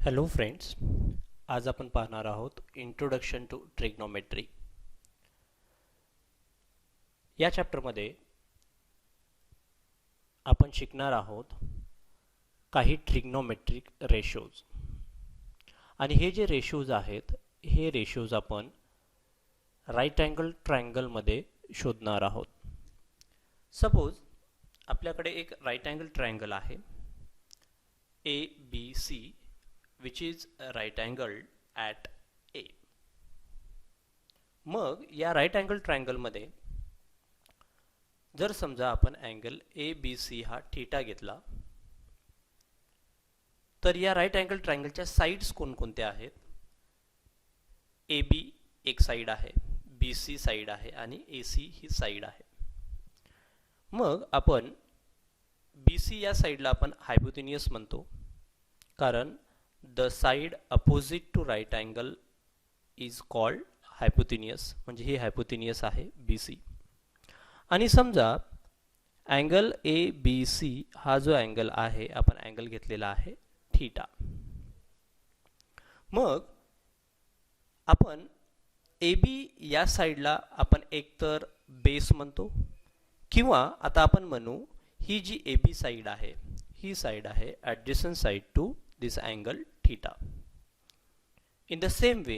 Hello friends, आज आपण पाहणार आहोत इंट्रोडक्शन टू ट्रिग्नोमेट्री. या चॅप्टरमध्ये आपण शिकणार आहोत काही ट्रिग्नोमेट्रिक रेशोज. आणि हे जे रेशोज आहेत हे रेशोज आपण राईट अँगल ट्रायंगलमध्ये शोधणार आहोत. सपोज आपल्याकडे एक राईट अँगल ट्रायंगल आहे ABC which is right angled at A. मग या राईट अँगल ट्रायंगल मध्ये जर समजा आपण अँगल ABC हा थीटा घेतला तर या राईट अँगल ट्रायंगलच्या साइड्स कोणकोणत्या आहेत? AB एक साइड आहे, BC साइड आहे आणि AC ही साइड आहे. मग आपण BC या साइडला आपण हायपोटेन्युअस म्हणतो कारण the side opposite to right angle is called hypotenuse. म्हणजे ही हायपोटेन्युअस आहे BC. आणि समजा अँगल ABC हा जो अँगल आहे आपण अँगल घेतलेला आहे थीटा. मग आपण AB या साइडला आपण एकतर बेस म्हणतो किंवा आता आपण म्हणू ही जी AB साइड आहे ही साइड आहे adjacent side to this angle theta. In the same way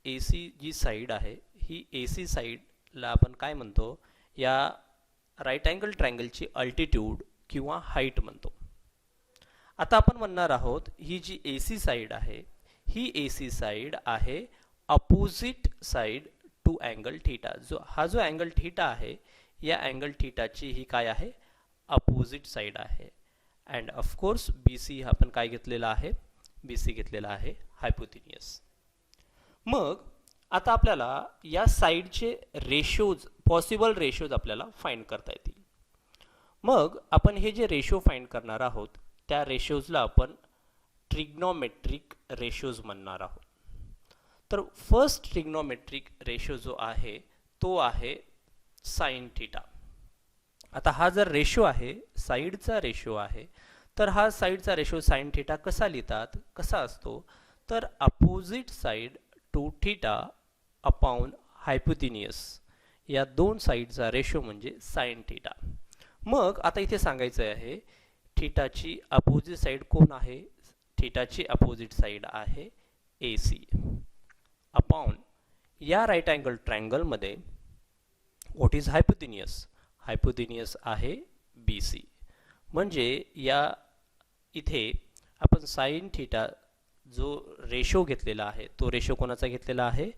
AC जी साइड आहे ही AC साइडला आपण काय म्हणतो? या राईट अँगल ट्रायंगलची अल्टिट्यूड किंवा हाईट म्हणतो. आता आपण म्हणणार आहोत ही जी AC साइड आहे ही AC साइड आहे opposite side to angle theta. हा जो अँगल थीटा आहे या अँगल थीटाची ही काय आहे? अपोजिट साइड आहे. अँड ऑफकोर्स BC हा आपण काय घेतलेला आहे? BC घेतलेला आहे हायपोटेन्युअस. मग आता आपल्याला या साइडचे रेशोज, पॉसिबल रेशोज आपल्याला फाइंड करता येतील. मग आपण हे जे रेशो फाइंड करणार आहोत त्या रेशोजला आपण ट्रिग्नोमेट्रिक रेशोज म्हणणार आहोत. तर फर्स्ट ट्रिग्नोमेट्रिक रेशो जो आहे तो आहे साइन थीटा. आता हा जर रेशो आहे, साइडचा रेशो आहे, तर हा साइडचा रेशो साइन थीटा कसा लिहितात? कसा असतो? तर opposite side to theta upon hypotenuse या दोन साइडचा रेशो म्हणजे साइन थीटा. मग आता इथे सांगायचं आहे थीटाची अपोजिट साइड कोण आहे? थीटाची अपोजिट साइड आहे AC अपॉन या राईट अँगल ट्रायंगल मध्ये व्हॉट इज हायपोटेन्युअस? हायपोटेन्युअस आहे BC. म्हणजे या इथे आपण साइन थीटा जो रेशो घेतलेला आहे तो रेशो कोणाचा घेतलेला आहे?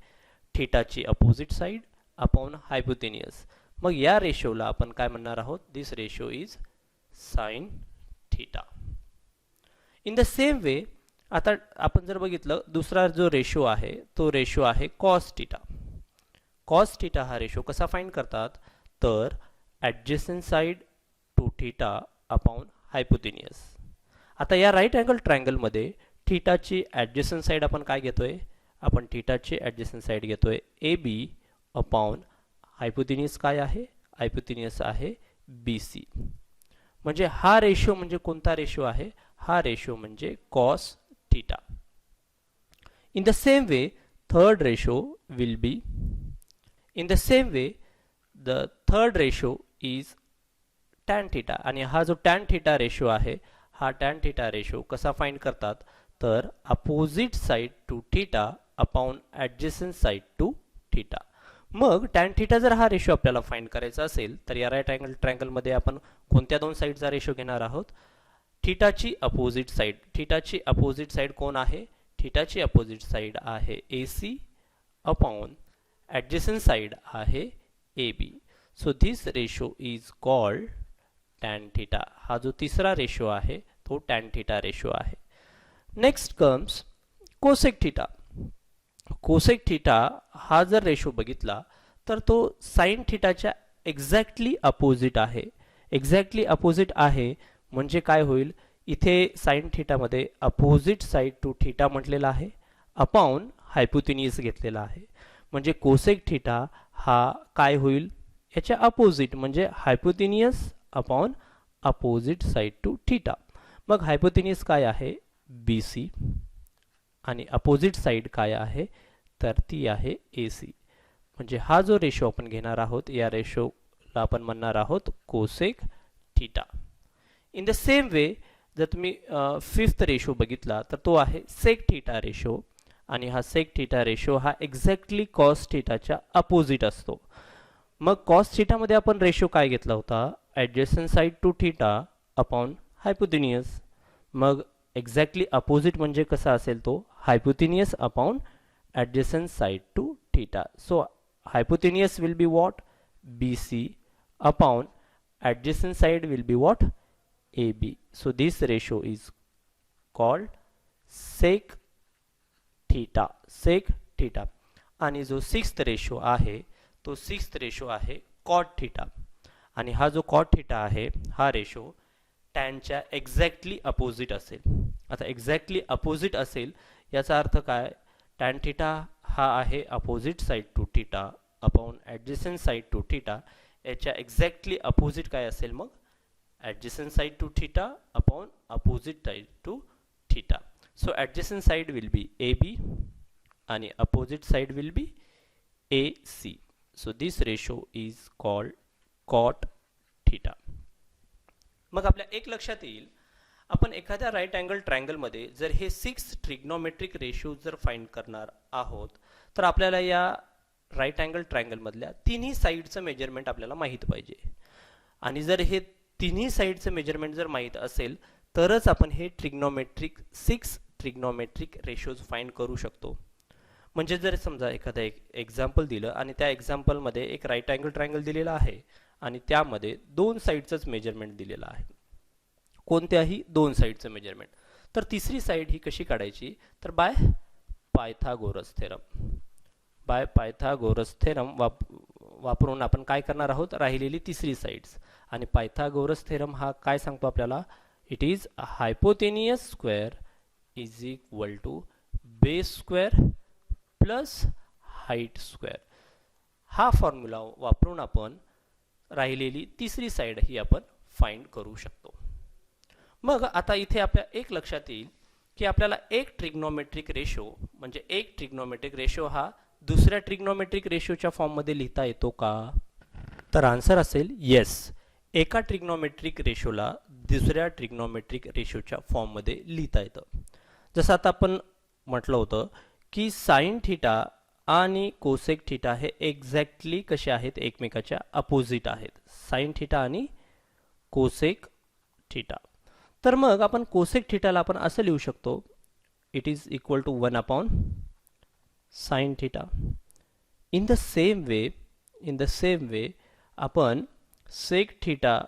थीटाची अपोजिट साइड अपॉन हायपोटेन्युअस. मग या रेशोला आपण काय म्हणणार आहोत? This ratio is sine theta. In the same way आता आपण जर बघितलं दुसरा जो रेशो आहे तो रेशो आहे कॉस थीटा. कॉस थीटा हा रेशो कसा फाइंड करतात? तर ॲडजसंट साइड टू थीटा अपॉन हायपोटेन्युअस. आता या राईट अँगल ट्रायंगलमध्ये थीटाची ॲडजसंट साइड आपण काय घेतोय? आपण थीटाची ॲडजसंट साइड घेतोय AB अपॉन हायपोटेन्युअस काय आहे? हायपोटेन्युअस आहे BC. म्हणजे हा रेशो म्हणजे कोणता रेशो आहे? हा रेशो म्हणजे cos theta. In the same way third ratio will be in the same way the third ratio is tan theta. आणि हा जो टॅन थीटा रेशो आहे हा टॅन थीटा रेशो कसा फाइंड करतात? तर opposite side to theta upon adjacent side to theta. मग टॅन थीटा जर हा रेशो आपल्याला फाइंड करायचा असेल तर या राईट अँगल ट्रायंगलमध्ये आपण कोणत्या दोन साइडचा रेशो घेणार आहोत? थीटाची अपोजिट साइड. थीटाची अपोजिट साइड कोण आहे? थीटाची अपोजिट साइड आहे AC अपॉन ॲडजसंट साइड आहे AB. So this ratio is called tan theta. हा जो तिसरा रेशो आहे तो टॅन थीटा रेशो आहे. Next comes cosec theta. Cosec theta हा जर रेशो बघितला तर तो साइन थीटाच्या एक्झॅक्टली अपोजिट आहे. एक्झॅक्टली अपोजिट आहे म्हणजे काय होईल? इथे साइन थीटामध्ये अपोजिट साइड टू थीटा म्हटलेला आहे अपॉन हायपोटेन्युअस घेतलेला आहे. म्हणजे कोसेक थीटा हा काय होईल? याच्या अपोजिट म्हणजे hypotenuse upon opposite side to theta. मग हायपोटेन्युअस काय आहे? BC आणि अपोजिट साईड काय आहे तर ती आहे ए सी. म्हणजे हा जो रेशो आपण घेणार आहोत या रेशोला आपण म्हणणार आहोत cosec theta. In the same वे जर तुम्ही फिफ्थ रेशो बघितला तर तो आहे सेक थीटा रेशो, आणि हा सेक थीटा रेशो हा एक्झॅक्टली कॉस थीटाच्या अपोजिट असतो. मग कॉस थीटामध्ये आपण रेशो काय घेतला होता, adjacent side to theta upon hypotenuse. मग एक्झॅक्टली अपोजिट म्हणजे कसा असेल तो hypotenuse upon adjacent side to theta. So hypotenuse will be what BC upon adjacent side will be what AB. So this ratio is called sec theta, sec theta. आणि जो sixth ratio आहे तो sixth ratio आहे cot theta, आणि हा जो cot theta आहे हा रेशो टॅनच्या एक्झॅक्टली अपोजिट असेल. आता एक्झॅक्टली अपोजिट असेल याचा अर्थ काय, टॅन थीटा हा आहे opposite side to theta upon adjacent side to theta. याच्या एक्झॅक्टली अपोजिट काय असेल मग adjacent side to theta upon opposite side to theta. So adjacent side will be AB आणि opposite side will be AC. So this ratio is called cot theta. मग आपल्या एक लक्षात येईल, आपण एखाद्या राईट अँगल ट्रायंगलमध्ये जर हे 6 ट्रिग्नोमेट्रिक रेशो जर फाइंड करणार आहोत तर आपल्याला या राईट अँगल ट्रायंगलमधल्या तिन्ही साईडचं मेजरमेंट आपल्याला माहीत पाहिजे. आणि जर हे तिन्ही साईडचं मेजरमेंट जर माहीत असेल तरच आपण हे 6 ट्रिग्नोमेट्रिक रेशोज फाइंड करू शकतो. म्हणजे जर समजा एखादा एक एक्झाम्पल दिलं आणि त्या एक्झाम्पलमध्ये एक राईट अँगल ट्रायंगल दिलेला आहे आणि त्यामध्ये दोन साईडचंच मेजरमेंट दिलेलं आहे, कोणत्याही दोन साईडचं मेजरमेंट, तर तिसरी साईड ही कशी काढायची तर bye Pythagoras theorem. By Pythagoras theorem वापरून आपण काय करणार आहोत, राहिलेली तिसरी साईड्स. आणि पायथागोरस थेरम हा काय सांगतो आपल्याला, it is hypotenuse square is equal to base square plus height square. हा फॉर्म्युला वापरून आपण राहिलेली तिसरी साईड ही आपण फाइंड करू शकतो. मग आता इथे आपल्या एक लक्षात येईल की आपल्याला एक ट्रिग्नोमेट्रिक रेशो म्हणजे एक ट्रिग्नोमेट्रिक रेशो हा दुसऱ्या ट्रिग्नोमेट्रिक रेशोच्या फॉर्ममध्ये लिहिता येतो का, तर आन्सर असेल येस. एका ट्रिग्नोमेट्रिक रेशोला दुसऱ्या ट्रिग्नोमेट्रिक रेशोच्या फॉर्ममध्ये लिहिता येतं. जसं आता आपण म्हटलं होतं की साइन थीटा आणि कोसेक थीटा हे एक्झॅक्टली कसे आहेत, एकमेकाच्या अपोजिट आहेत, साइन थीटा आणि कोसेक थीटा. तर मग आपण कोसेक थीटाला आपण असं लिहू शकतो, it is equal to 1 upon sine theta. In the same way आपण सेक थीटा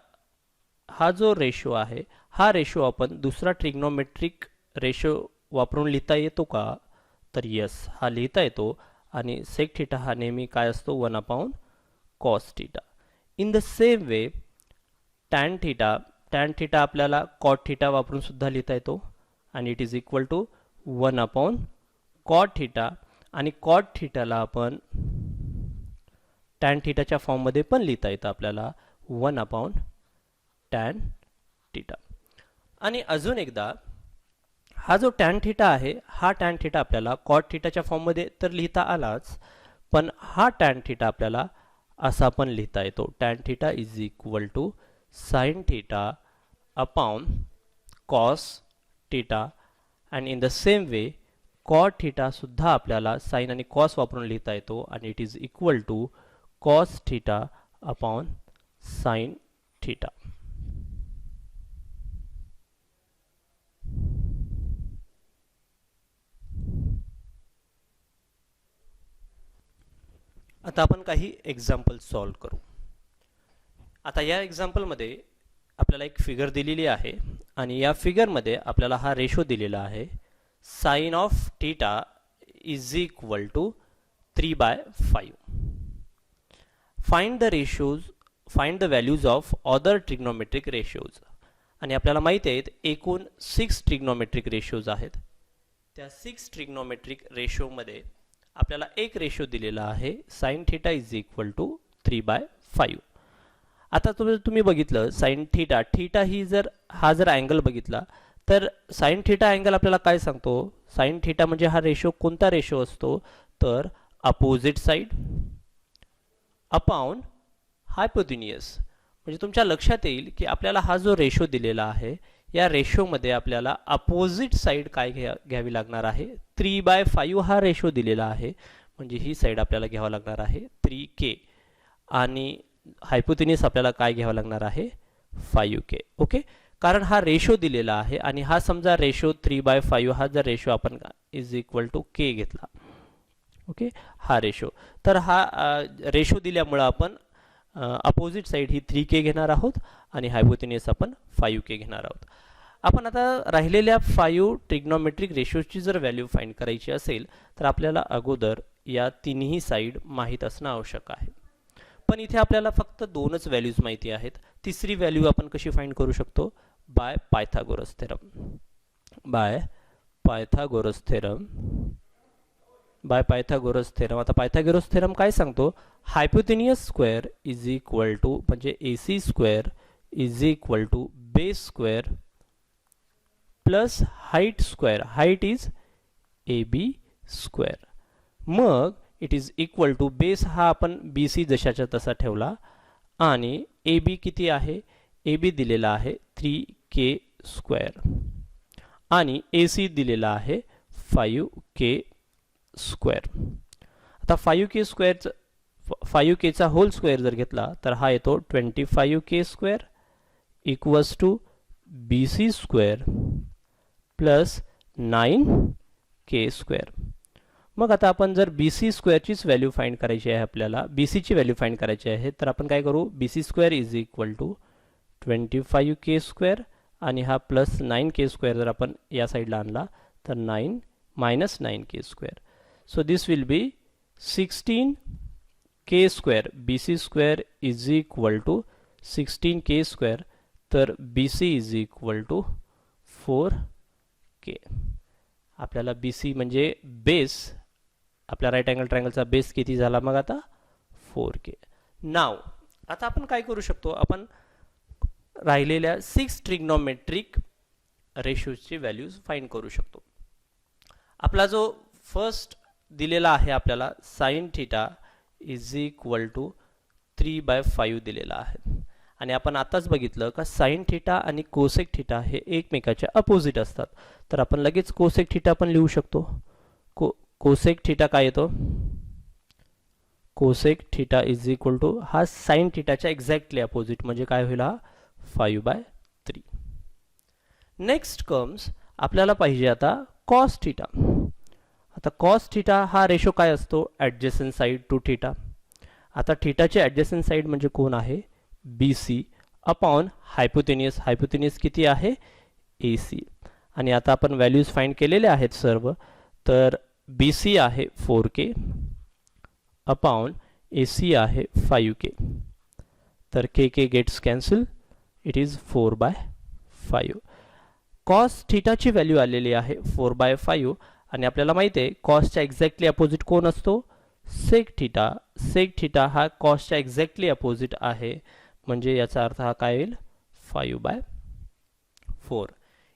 हा जो रेशो आहे हा रेशो आपण दुसरा ट्रिग्नोमेट्रिक रेशो वापरून लिहिता येतो का, तर यस हा लिहिता येतो. आणि सेक थीटा हा नेहमी काय असतो 1 upon cos theta. In the same way tan theta आपल्याला कॉट थीटा वापरून सुद्धा लिहिता येतो आणि it is equal to 1 upon cot theta. आणि कॉट थीटाला आपण टॅन थीटाच्या फॉर्ममध्ये पण लिहिता येतं आपल्याला 1 अपॉन टॅन थीटा. आणि अजून एकदा हा जो टॅन थीटा आहे हा टॅन थीटा आपल्याला कॉट थीटाच्या फॉर्ममध्ये तर लिहिता आलाच, पण हा टॅन थीटा आपल्याला असा पण लिहिता येतो, tan theta is equal to sine theta upon cos theta. And in the same way cot theta सुद्धा आपल्याला साइन आणि कॉस वापरून लिहिता येतो आणि it is equal to cos theta upon sine theta. आता आपण काही एक्झाम्पल सॉल्व करू. आता या एक्झाम्पलमध्ये आपल्याला एक फिगर दिलेली आहे आणि या फिगरमध्ये आपल्याला हा रेशो दिलेला आहे, sine of theta is equal to 3/5. Find the values of other trigonometric ratios. आणि आपल्याला माहिती आहेत एकूण 6 ट्रिग्नोमेट्रिक रेशोज आहेत. त्या 6 ट्रिग्नोमेट्रिक रेशोमध्ये आपल्याला एक रेशो दिलेला आहे sine theta is equal to 3/5. आता तुम्ही बघितलं साइन थीटा ही जर हा अँगल बघितला तर साइन थिटा अँगल आपल्याला काय सांगतो? साइन थिटा म्हणजे हा रेशो कोणता रेशो असतो? तर अपोजिट साइड अपॉन हायपोथिनियस. म्हणजे तुमच्या लक्षात येईल की आपल्याला हा जो रेशो दिलेला आहे या रेशोमध्ये आपल्याला अपोजिट साइड काय घ्यावी लागणार आहे? 3/5 हा रेशो दिलेला आहे, म्हणजे ही साइड आपल्याला घ्यावं लागणार आहे 3k आणि हायपोथिनियस आपल्याला काय घ्यावं लागणार आहे? 5k. ओके, कारण हा रेशो दिलेला आहे आणि हा समजा रेशो 3/5 हा जर रेशो आपण इज इक्वल टू k घेतला, ओके, हा रेशो, तर हा रेशो दिल्यामुळं आपण अपोजिट साइड ही 3k घेणार आहोत आणि हायपोथिनियस आपण 5k घेणार आहोत. आपण आता राहिलेल्या 5 ट्रिग्नोमेट्रिक रेशोची जर व्हॅल्यू फाइंड करायची असेल तर आपल्याला अगोदर या तिन्ही साइड माहीत असणं आवश्यक आहे. पण इथे आपल्याला फक्त दोनच व्हॅल्यूज माहिती आहेत. तिसरी व्हॅल्यू आपण कशी फाइंड करू शकतो? By Pythagoras theorem. By Pythagoras theorem. By Pythagoras theorem. आता पायथागोरस थेरम काय सांगतो? Hypotenuse square is equal to म्हणजे AC square is equal to base square plus height square. Height is AB square. मग it is equal to base हा आपण BC जशाच्या तसा ठेवला आणि AB किती आहे? AB दिलेला आहे 3k स्क्वेअर आणि AC दिलेला आहे 5k स्क्वेअर. आता 5k स्क्वेअरचं 5kचा होल स्क्वेअर जर घेतला तर हा येतो 25k square equals to BC square plus 9k square. मग आता आपण जर BC स्क्वेअरचीच व्हॅल्यू फाइंड करायची आहे, आपल्याला BCची व्हॅल्यू फाइंड करायची आहे, तर आपण काय करू? BC square is equal to 25k square आणि हा प्लस 9k स्क्वेअर जर आपण या साईडला आणला तर 9 minus 9k square. So this will be 16k square. BC square is equal to 16k square. तर BC is equal to 4k. आपल्याला BC म्हणजे बेस, आपल्या राईट अँगल ट्रायंगलचा बेस किती झाला मग आता? 4k. नाव आता आपण काय करू शकतो? आपण राहिलेल्या 6 ट्रिग्नोमेट्रिक रेशोजची व्हॅल्यूज फाइंड करू शकतो. आपला जो फर्स्ट दिलेला आहे आपल्याला sine theta is equal to 3/5 दिलेला आहे आणि आपण आताच बघितलं का साइन थिटा आणि कोसेक थिटा हे एकमेकाच्या अपोजिट असतात. तर आपण लगेच कोसेक थिटा पण लिहू शकतो. कोसेक थिटा काय येतो? Cosec theta is equal to हा साइन थिटाच्या एक्झॅक्टली अपोजिट म्हणजे काय होईल? हा 5/3. नेक्स्ट कम्स आपल्याला पाहिजे आता कॉस थिटा. आता कॉस थिटा हा रेशो काय असतो? ॲडजसंट साइड टू थिटा. आता थिटाचे ॲडजसंट साइड म्हणजे कोण आहे? BC upon hypotenuse. हायपोथिनियस किती आहे? AC. आणि आता आपण व्हॅल्यूज फाइंड केलेले आहेत सर्व. तर BC आहे 4k अपॉन AC आहे 5k. तर k gets cancel. It is 4/5. Cos थिटाची व्हॅल्यू आलेली आहे 4/5 आणि आपल्याला माहिती आहे कॉसच्या एक्झॅक्टली अपोजिट कोण असतो? Sec theta. सेक थिटा हा कॉसच्या एक्झॅक्टली अपोजिट आहे म्हणजे याचा अर्थ हा काय येईल? 5/4.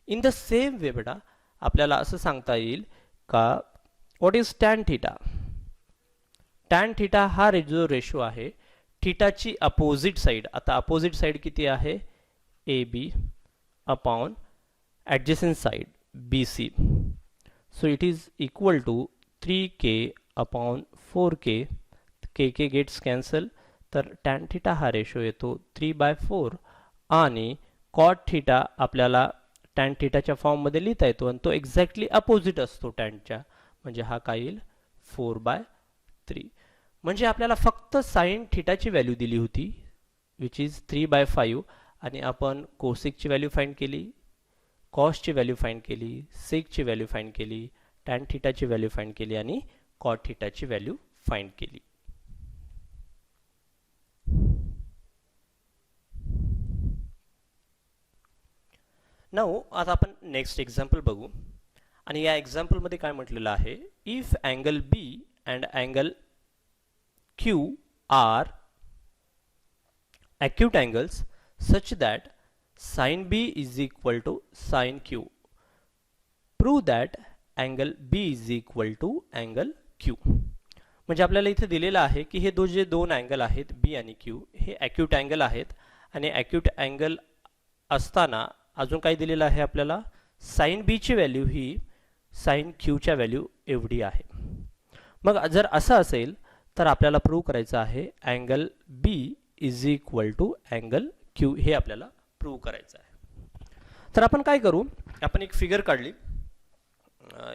इन द सेम वे बेटा आपल्याला असं सांगता येईल का what is tan theta? Tan theta हा जो रेशो आहे थिटाची अपोजिट साइड. आता अपोजिट साइड किती आहे? AB upon adjacent side BC. So it is equal to 3k upon 4k. k gets cancel. तर टॅन थिटा हा रेशो येतो 3/4 आणि कॉट थिटा आपल्याला टॅन थिटाच्या फॉर्ममध्ये लिहिता येतो आणि तो एक्झॅक्टली अपोजिट असतो टॅनच्या म्हणजे हा काय येईल? 4/3. म्हणजे आपल्याला फक्त साइन थिटाची व्हॅल्यू दिली होती विच इज 3/5 आणि आपण कोसेकची व्हॅल्यू फाइंड केली, कॉसची व्हॅल्यू फाइंड केली, सेकची व्हॅल्यू फाइंड केली, टॅन थिटाची व्हॅल्यू फाइंड केली आणि कॉट थिटाची व्हॅल्यू फाइंड केली. नाऊ आता आपण नेक्स्ट एक्झाम्पल बघू आणि या एक्झाम्पलमध्ये काय म्हटलेलं आहे? If angle B and angle Q are acute angles such that sin B is equal to sin Q. Prove that angle B is equal to angle Q. म्हणजे आपल्याला इथे दिलेलं आहे की हे जे दोन अँगल आहेत बी आणि क्यू हे ॲक्यूट अँगल आहेत आणि ॲक्यूट अँगल असताना अजून काय दिलेलं आहे आपल्याला, साइन बीची व्हॅल्यू ही साइन क्यूच्या व्हॅल्यू एवढी आहे. मग जर असं असेल तर आपल्याला प्रूव्ह करायचं आहे angle B is equal to angle Q, हे आपल्याला प्रूव्ह करायचं आहे. तर आपण काय करू, आपण एक फिगर काढली.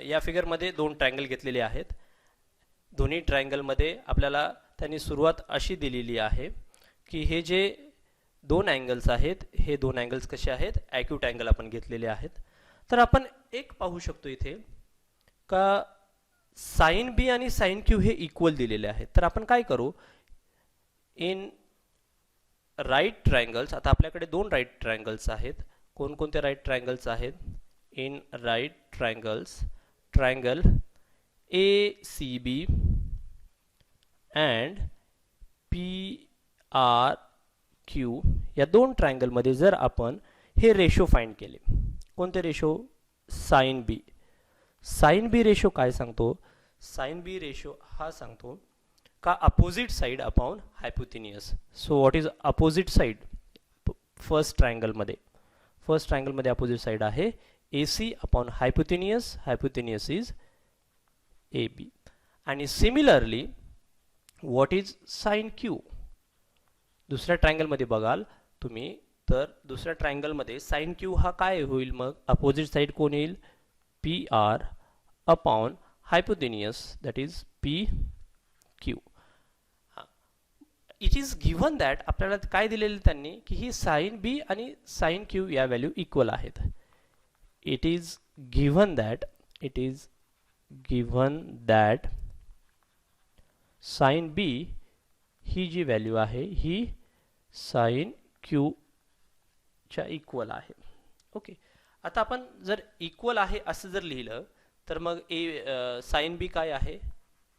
या फिगरमध्ये दोन ट्रायंगल घेतलेले आहेत. दोन्ही ट्रायंगलमध्ये आपल्याला त्यांनी सुरुवात अशी दिलेली आहे की हे जे दोन अँगल्स आहेत हे दोन अँगल्स कसे आहेत, ॲक्यूट अँगल आपण घेतलेले आहेत. तर आपण एक पाहू शकतो इथे का साइन बी आणि साइन क्यू हे इक्वल दिलेले आहेत. तर आपण काय करू, इन राईट ट्रायंगल्स, आता आपल्याकडे दोन राईट ट्रायंगल्स आहेत. कोणकोणते राईट ट्रायंगल्स आहेत, in right triangles, triangle A C B and P R Q, या दोन ट्रायंगलमध्ये जर आपण हे रेशो फाइंड केले, कोणते ratio, sine B. Sine B ratio काय सांगतो, साइन बी रेशो हा सांगतो का opposite side upon hypotenuse. So what is opposite side, first ट्रायंगलमध्ये अपोजिट साइड आहे A C upon hypotenuse, hypotenuse is A B. आणि similarly what is sine Q, दुसऱ्या ट्रायंगलमध्ये बघाल तुम्ही तर दुसऱ्या ट्रायंगलमध्ये साइन क्यू हा काय होईल, मग अपोजिट साइड कोण येईल, P R upon hypotenuse that is P Q. It is given that, आपल्याला काय दिलेलं त्यांनी की ही साइन बी आणि साइन क्यू या व्हॅल्यू इक्वल आहेत. It is given that sine B ही जी व्हॅल्यू आहे ही साइन क्यू च्या इक्वल आहे. ओके, आता आपण जर इक्वल आहे असं जर लिहिलं तर मग साइन बी काय आहे,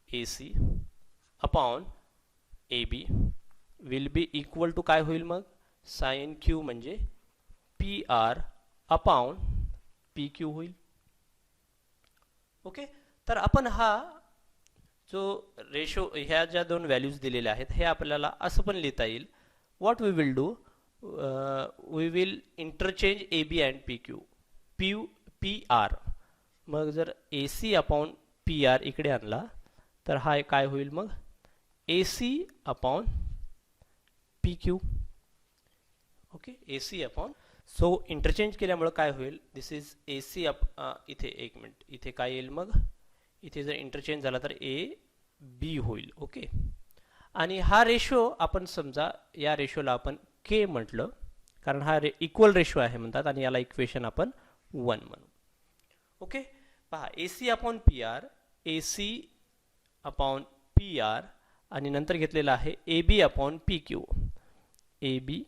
A C upon A B will be equal to काय होईल, मग साइन क्यू म्हणजे P R upon P Q होईल. ओके, तर आपण हा जो रेशो, ह्या ज्या दोन व्हॅल्यूज दिलेल्या आहेत हे आपल्याला असं पण लिहिता येईल. What we will do, we will interchange A B and P Q, P R. मग जर A C upon P R इकडे आणला तर हा काय होईल, मग A C upon P Q. Okay, A C upon, so interchange केल्यामुळे काय होईल, दिस इज ए सी इथे एक मिनिट, इथे काय येईल, मग इथे जर इंटरचेंज झाला तर ए बी होईल. ओके, आणि हा रेशो आपण समजा या रेशोला आपण के म्हटलं कारण हा इक्वल रेशो आहे म्हणतात आणि याला इक्वेशन आपण 1 म्हणू. ओके, पहा A C upon P R, A C upon P R आणि नंतर घेतलेला आहे A B upon P Q, A B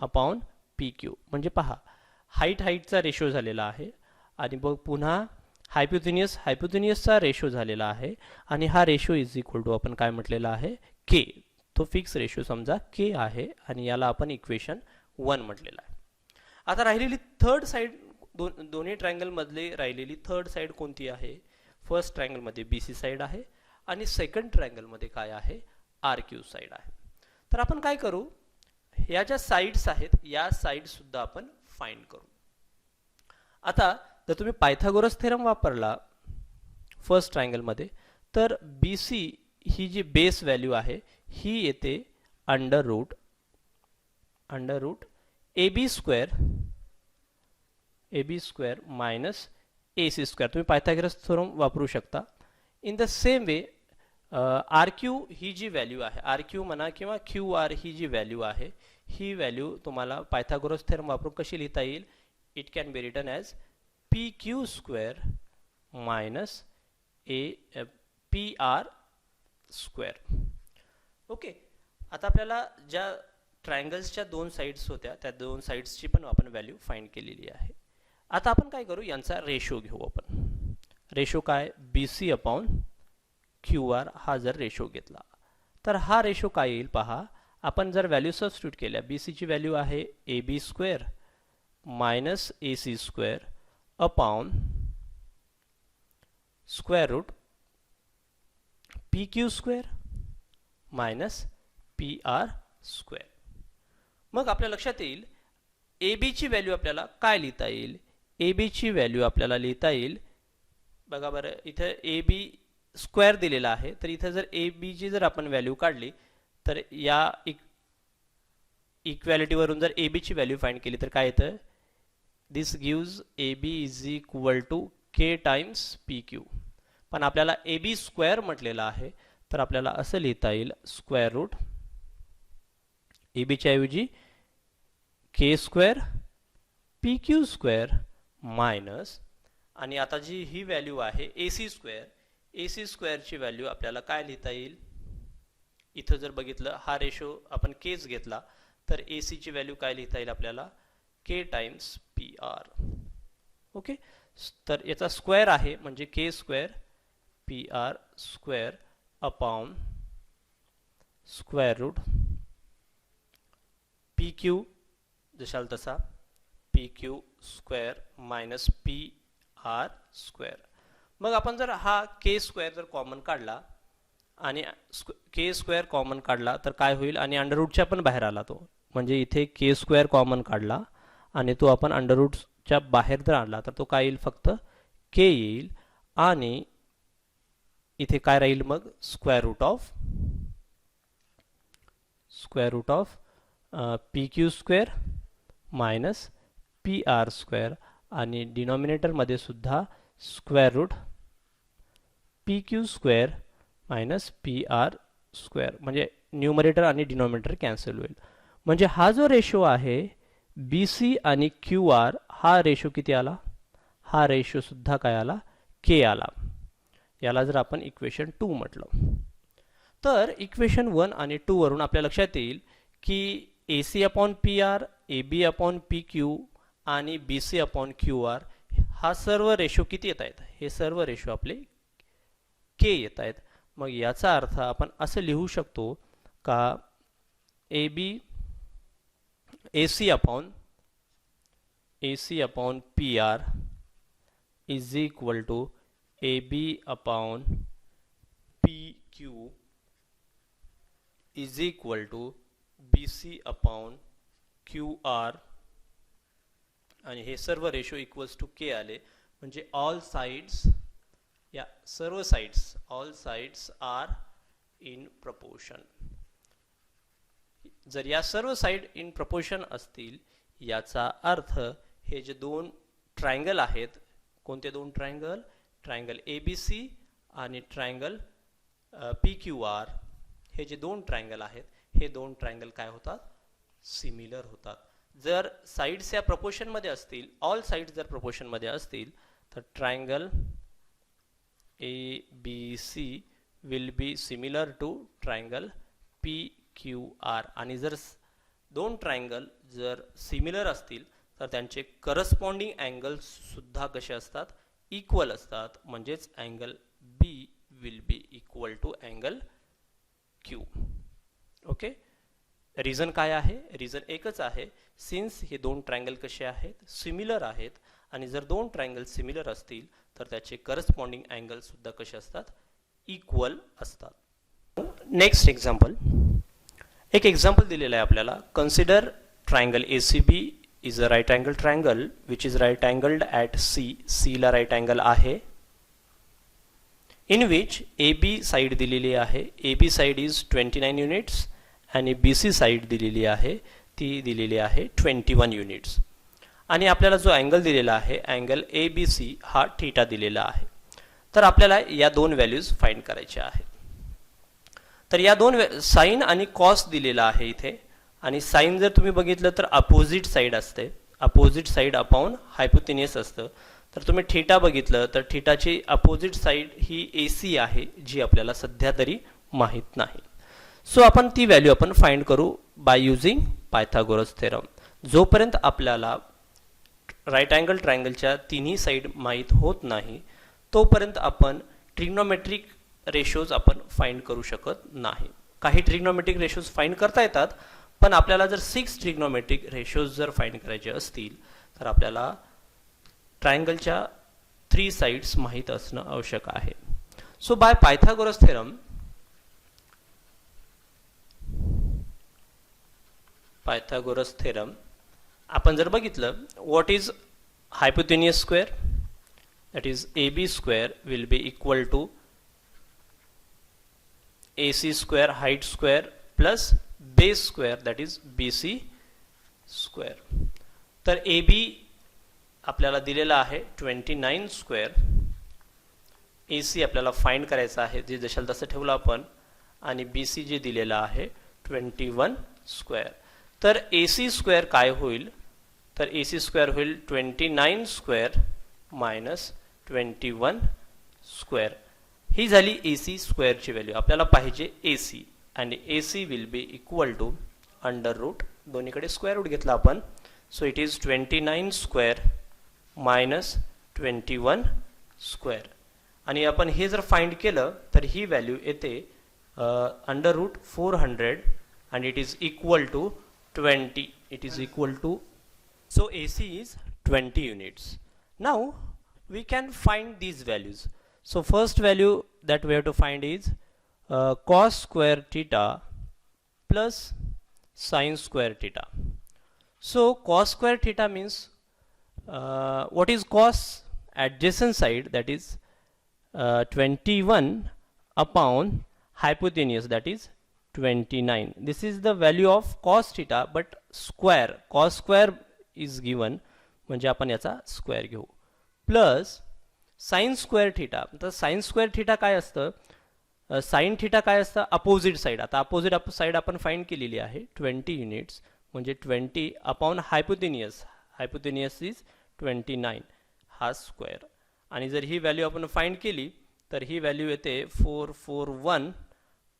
upon P Q. म्हणजे पहा हाईटचा रेशो झालेला आहे आणि बघ पुन्हा हायपोथिनियसचा रेशो झालेला आहे आणि हा रेशो इज इक्वल टू आपण काय म्हटलेला आहे, के. तो फिक्स रेशो समजा के आहे आणि याला आपण इक्वेशन 1 म्हटलेला आहे. आता राहिलेली थर्ड साइड, दोन्ही ट्रायंगल मधली राहिलेली थर्ड साइड कोणती आहे, फर्स्ट ट्रायंगल मध्ये बी सी साइड आहे आणि सेकंड ट्रायंगल मध्ये काय आहे, आर क्यू साइड आहे. तर आपण काय करू, या ज्या साइड्स आहेत या साइड सुद्धा आपण फाइंड करू. आता जर तुम्ही पायथागोरस थेरम वापरला फर्स्ट ट्रायंगल मध्ये तर बी सी ही जी बेस व्हॅल्यू आहे ही येते under root A B square minus A C square. तुम्ही पायथागोरस थेरम वापरू शकता. In the same way R Q ही जी व्हॅल्यू आहे, आर क्यू म्हणा किंवा क्यू आर ही जी व्हॅल्यू आहे ही व्हॅल्यू तुम्हाला पायथागोरस थेरम वापरून कशी लिहिता येईल, it can be written as P Q square minus P R square. Okay, आता आपल्याला ज्या ट्रायंगल्सच्या दोन साइड्स होत्या त्या दोन साइड्सची पण आपण व्हॅल्यू फाइंड केलेली आहे. आता आपण काय करू, यांचा रेशो घेऊ. आपण रेशो काय, B C upon Q R हा जर रेशो घेतला तर हा रेशो काय येईल पहा. आपण जर व्हॅल्यू सबस्टिट्यूट केल्या, बी सीची व्हॅल्यू आहे A B square minus A C square upon square root P Q square minus P R square. मग आपल्या लक्षात येईल ए बीची व्हॅल्यू आपल्याला काय लिहिता येईल. ए बीची व्हॅल्यू आपल्याला लिहिता येईल, बघा बरं, इथं ए बी स्क्वेअर दिलेला आहे, तर इथं जर ए बीची जर आपण व्हॅल्यू काढली तर या इक्वॅलिटीवरून जर ए बीची व्हॅल्यू फाइंड केली तर काय येतं, this gives A B is equal to K times P Q. पण आपल्याला ए बी स्क्वेअर म्हटलेला आहे, तर आपल्याला असं लिहिता येईल स्क्वेअर रूट ए बीच्या ऐवजी K square P Q square minus, आणि आता जी ही व्हॅल्यू आहे ए सी स्क्वेअरची व्हॅल्यू आपल्याला काय लिहिता येईल. इथं जर बघितलं हा रेशो आपण केच घेतला तर ए सीची व्हॅल्यू काय लिहिता येईल आपल्याला, K times P R. Okay, तर याचा स्क्वेअर आहे म्हणजे K square P R square upon square root P Q जशाल तसा P Q square minus P R square. मग आपण जर हा के स्क्वेअर जर कॉमन काढला आणि के स्क्वेअर कॉमन काढला तर काय होईल, आणि अंडररूटच्या पण बाहेर आला तो, म्हणजे इथे के स्क्वेअर कॉमन काढला आणि तो आपण अंडररूटच्या बाहेर जर आणला तर तो काय येईल, फक्त के येईल, आणि इथे काय राहील मग square root of P Q square minus P R square, आणि डिनॉमिनेटरमध्ये सुद्धा square root P Q square minus P R square, म्हणजे न्यूमरेटर आणि डिनॉमिनेटर कॅन्सल होईल. म्हणजे हा जो रेशो आहे बी सी आणि क्यू आर, हा रेशो किती आला, हा रेशो सुद्धा काय आला, के आला. याला जर आपण इक्वेशन 2 म्हटलं तर इक्वेशन 1 आणि 2 वरून आपल्या लक्षात येईल की A C upon P R, A B upon P Q आणि B C upon Q R हा सर्व रेशो किती येत आहेत, हे सर्व रेशो आपले के येत आहेत. मग याचा अर्थ आपण असं लिहू शकतो का A B A C upon P R is equal to A B upon P Q is equal to B C upon Q R, आणि हे सर्व रेशो इक्वल्स टू के आले. म्हणजे ऑल साइड्स, या सर्व sides, all sides are in proportion. जर या सर्व साइड इन प्रपोर्शन असतील याचा अर्थ हे जे दोन ट्रायंगल आहेत, कोणते दोन triangle, triangle A B C आणि ट्रायंगल पी क्यू आर, हे जे दोन ट्रायंगल आहेत हे दोन ट्रायंगल काय होतात, सिमिलर होतात. जर साइड्स या प्रपोर्शन मध्ये असतील, ऑल साइड्स जर प्रपोर्शन मध्ये असतील तर triangle A B C will be similar to triangle P Q R, आणि जर दोन ट्रायंगल जर सिमिलर असतील तर त्यांचे करस्पॉन्डिंग अँगल्स सुद्धा कसे असतात, इक्वल असतात. म्हणजेच angle B will be equal to angle Q. Okay, reason काय आहे, रिझन एकच आहे, सिन्स हे दोन ट्रायंगल कसे आहेत, सिमिलर आहेत, आणि जर दोन ट्रायंगल सिमिलर असतील तर त्याचे करस्पॉन्डिंग अँगल सुद्धा कसे असतात, इक्वल असतात. नेक्स्ट एक्झाम्पल, एक एक्झाम्पल दिलेलं आहे आपल्याला. Consider triangle A C B is a right angle triangle which is right angled at C, C ला राईट अँगल आहे, in which A B side दिलेली आहे, A B side is 29 units आणि B C side दिलेली आहे, ती दिलेली आहे 21 युनिट्स, आणि आपल्याला जो अँगल दिलेला आहे अँगल ए बी सी हा थीटा दिलेला आहे. तर आपल्याला या दोन व्हॅल्यूज फाइंड करायच्या आहेत. तर या दोन साइन आणि कॉस दिलेला आहे इथे, आणि साइन जर तुम्ही बघितलं तर अपोजिट साइड असते, अपोजिट साइड अपॉन हायपोटेन्यूस असतं. तर तुम्ही थीटा बघितलं तर थीटाची अपोजिट साइड ही ए सी आहे, जी आपल्याला सध्या तरी माहीत नाही. सो आपण ती व्हॅल्यू आपण फाइंड करू बाय युजिंग पायथागोरस थेरम. जोपर्यंत आपल्याला राईट अँगल ट्रायंगलच्या तिन्ही साइड माहीत होत नाही तोपर्यंत आपण ट्रिग्नोमेट्रिक रेशोज आपण फाइंड करू शकत नाही. काही ट्रिग्नोमेट्रिक रेशोज फाइंड करता येतात, पण आपल्याला जर 6 ट्रिग्नोमेट्रिक रेशोज जर फाइंड करायचे असतील तर आपल्याला ट्रायंगलच्या 3 साइड्स माहीत असणं आवश्यक आहे. सो बाय पायथागोरस थेरम आपण जर बघितलं, what is hypotenuse square, that is AB square will be equal to AC square height square plus base square, that is BC square. तर AB आपल्याला दिलेला आहे 29 स्क्वेअर, AC आपल्याला फाइंड करायचा आहे जे जशाल तसं ठेवलं आपण, आणि BC जे दिलेला आहे 21 स्क्वेअर. तर AC स्क्वेअर काय होईल, तर AC स्क्वेअर होईल 29 स्क्वेअर मायनस 21 स्क्वेअर. ही झाली AC स्क्वेअरची व्हॅल्यू. आपल्याला पाहिजे AC, आणि AC will be equal to under root, दोन्हीकडे स्क्वेअर रूट घेतला आपण, so it is 29 square minus 21 square. आणि आपण हे जर फाइंड केलं तर ही व्हॅल्यू येते under root 400 and it is equal to 20. It is equal to, so AC is 20 units. Now we can find these values. So first value that we have to find is cos square theta plus sin square theta. So cos square theta means what is cos? Adjacent side, that is 21 upon hypotenuse, that is 29. This is the value of cos theta, but square, cos square is given, म्हणजे आपण याचा square घेऊ, plus sine square theta. तर sine square theta काय असतं, sine theta काय असतं, opposite side. आता अपोजिट साइड आपण फाइंड केलेली आहे 20 युनिट्स, म्हणजे 20 अपॉन हायपोटेनियस, हायपोटेनियस इज 29 हा स्क्वेअर. आणि जर ही व्हॅल्यू आपण फाइंड केली तर ही व्हॅल्यू येते 441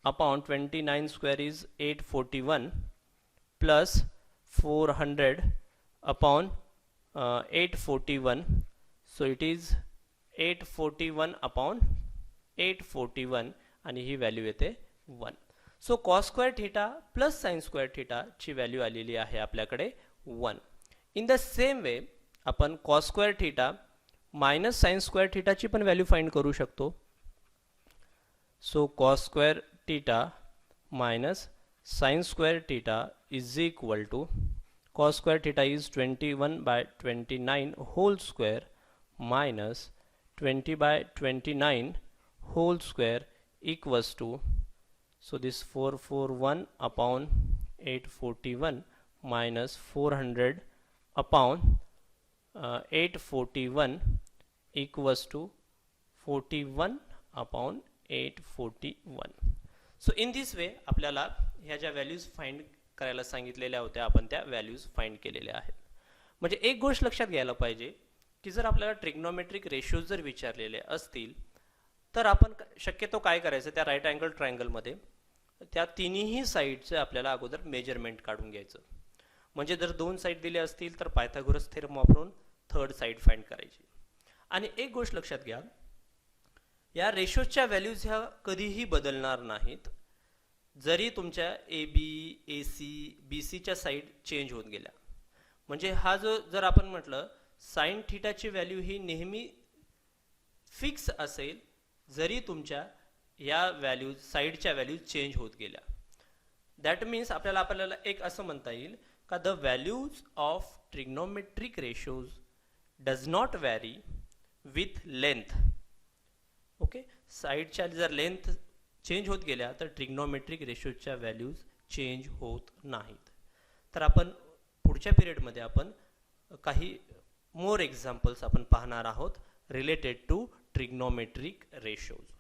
upon 29 square is 841 plus 400 upon 841, so it is 841 upon 841 आणि ही व्हॅल्यू येते 1. So cos square theta plus sin square theta ची व्हॅल्यू आलेली आहे आपल्याकडे 1. इन द सेम वे आपण cos square theta minus sin square theta ची पण व्हॅल्यू फाइंड करू शकतो. So cos square theta minus sin square theta is equal to, cos square theta is 21 by 29 whole square minus 20 by 29 whole square equals to, so this 441 upon 841 minus 400 upon 841 equals to 41 upon 841. So in this way आपल्याला ह्या ज्या values find करायला सांगितलेल्या होत्या आपण त्या values find केलेल्या आहेत. म्हणजे एक गोष्ट लक्षात घ्यायला पाहिजे की जर आपल्याला ट्रिग्नोमेट्रिक रेशोज जर विचारलेले असतील तर आपण शक्यतो काय करायचं, त्या राईट अँगल ट्रायंगलमध्ये त्या तिन्ही साईडचे आपल्याला अगोदर मेजरमेंट काढून घ्यायचं. म्हणजे जर 2 साईड दिले असतील तर पायथागोरस थेरम वापरून थर्ड साईड फाइंड करायची. आणि एक गोष्ट लक्षात घ्या, या रेशोजच्या व्हॅल्यूज ह्या कधीही बदलणार नाहीत जरी तुमच्या AB, AC, BCच्या साईड चेंज होत गेल्या. म्हणजे हा जो जर आपण म्हटलं साइन थीटाची व्हॅल्यू ही नेहमी फिक्स असेल जरी तुमच्या या व्हॅल्यूज साईडच्या व्हॅल्यूज चेंज होत गेल्या. दॅट मीन्स आपल्याला एक असं म्हणता येईल का the values of trigonometric ratios does not vary with length. Okay, साईडच्या जर लेंथ चेंज होत गेल्या तर ट्रिग्नोमेट्रिक रेशोजच्या व्हॅल्यूज चेंज होत नाहीत. तर आपण पुढच्या पिरियडमध्ये आपण काही मोर एक्झाम्पल्स आपण पाहणार आहोत रिलेटेड टू ट्रिग्नोमेट्रिक रेशोज.